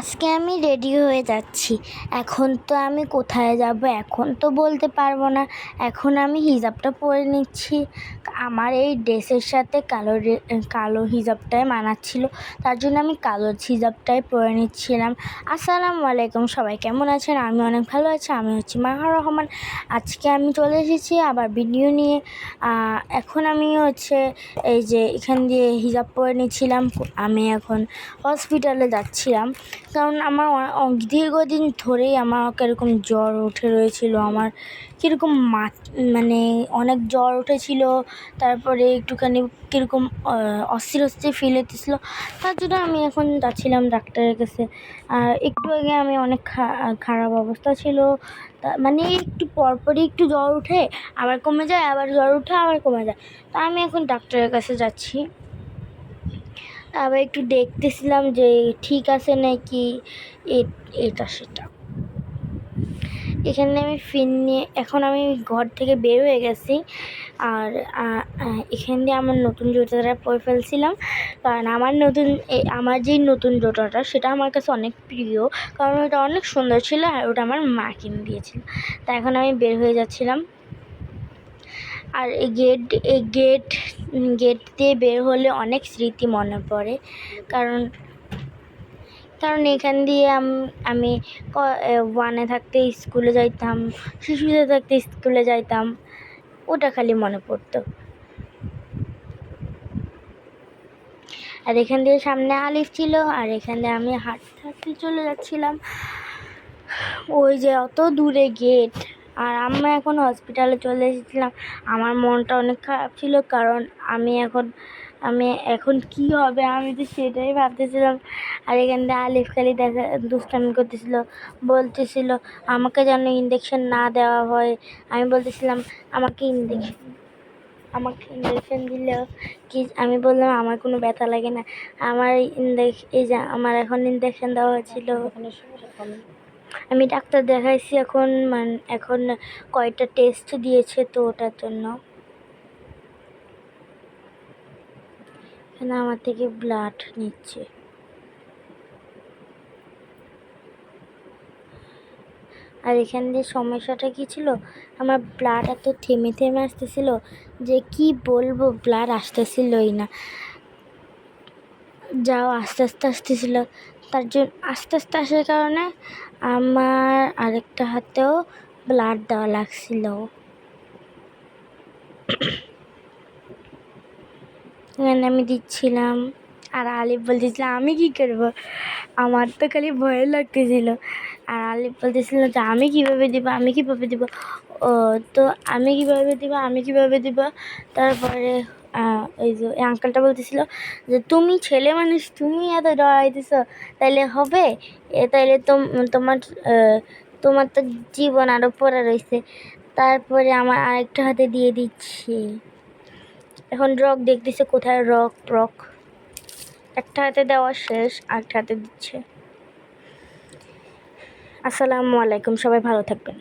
আজকে আমি রেডি হয়ে যাচ্ছি। এখন তো আমি কোথায় যাব এখন তো বলতে পারবো না। এখন আমি হিজাবটা পরে নিচ্ছি। আমার এই ড্রেসের সাথে কালো হিজাবটাই মানাচ্ছিল, তার জন্য আমি কালো হিজাবটাই পরে নিচ্ছিলাম। আসসালামু আলাইকুম, সবাই কেমন আছেন? আমি অনেক ভালো আছি। আমি হচ্ছি মাহা রহমান। আজকে আমি চলে এসেছি আবার ভিডিও নিয়ে। এখন আমি এই যে এখান দিয়ে হিজাব পরে নিচ্ছিলাম। আমি এখন হসপিটালে যাচ্ছিলাম, কারণ আমার দীর্ঘদিন ধরেই আমার কীরকম জ্বর উঠে রয়েছিল। আমার কীরকম মানে অনেক জ্বর উঠেছিল, তারপরে একটুখানি কীরকম অস্থির অস্থির ফিল হতেছিলো। তার জন্য আমি এখন যাচ্ছিলাম ডাক্তারের কাছে। একটু আগে আমি অনেক খারাপ অবস্থা ছিল, মানে একটু পরপরই একটু জ্বর উঠে আবার কমে যায়, আবার জ্বর উঠে আবার কমে যায়। তা আমি এখন ডাক্তারের কাছে যাচ্ছি। আবার একটু দেখতেছিলাম যে ঠিক আছে নাকি এটা সেটা। এখানে আমি এখন আমি ঘর থেকে বের হয়ে গেছি। আর এখান দিয়ে আমার নতুন জুতোটা পরে ফেলছিলাম, কারণ আমার যেই নতুন জুতোটা সেটা আমার কাছে অনেক প্রিয়, কারণ ওটা অনেক সুন্দর ছিল আর ওটা আমার মা কিনে দিয়েছিল। তা এখন আমি বের হয়ে যাচ্ছিলাম। আর এই গেট দিয়ে বের হলে অনেক স্মৃতি মনে পড়ে, কারণ এখান দিয়ে আমি ওয়ানে থাকতে স্কুলে যাইতাম, শিশুতে থাকতে স্কুলে যাইতাম, ওটা খালি মনে পড়তো। আর এখান দিয়ে সামনে আলিফ ছিল, আর এখান দিয়ে আমি হাঁটতে হাঁটতে চলে যাচ্ছিলাম। ওই যে অত দূরে গেট। আর আমরা এখন হসপিটালে চলে এসেছিলাম। আমার মনটা অনেক খারাপ ছিল, কারণ আমি এখন কি হবে আমি তো সেটাই ভাবতেছিলাম। আর এখান থেকে আলিফ খালি দুষ্টামি করতেছিল, বলতেছিল আমাকে যেন ইঞ্জেকশন না দেওয়া হয়। আমি বলতেছিলাম আমাকে ইঞ্জেকশন দিলে কি, আমি বললাম আমার কোনো ব্যথা লাগে না, এই যে আমার এখন ইঞ্জেকশন দেওয়া হয়েছিল। আমি ডাক্তার দেখাইছি, এখন কয়েকটা টেস্ট দিয়েছে, তো ওটার জন্য এখানে আমার থেকে ব্লাড নিচ্ছে। আর এখান দিয়ে সমস্যাটা কী ছিল, আমার ব্লাড এত থেমে থেমে আসতেছিল যে কি বলবো, ব্লাড আসতেছিলই না। যাও আস্তে আস্তে আসতেছিল, তার জন্য আস্তে আস্তে আসার কারণে আমার আরেকটা হাতেও ব্লাড দেওয়া লাগছিল। এখানে আমি দিচ্ছিলাম, আর আলিফ বলতেছিল আমি কি করবো, আমার তো খালি ভয় লাগতেছিল। আর আলিফ বলতেছিল যে আমি কীভাবে দিব। ও তো আমি কীভাবে দিব। তারপরে ওই যে আঙ্কেলটা বলতেছিল যে তুমি ছেলে মানুষ, তুমি এত ডরাইতেছ, তাইলে হবে? তাইলে তোমার তো জীবন আরও পড়ে রয়েছে। তারপরে আমার আরেকটা হাতে দিয়ে দিচ্ছি। এখন রক দেখতেছে কোথায় রক একটা হাতে দেওয়া শেষ, আরেকটা হাতে দিচ্ছে। আসসালামু আলাইকুম, সবাই ভালো থাকবেন।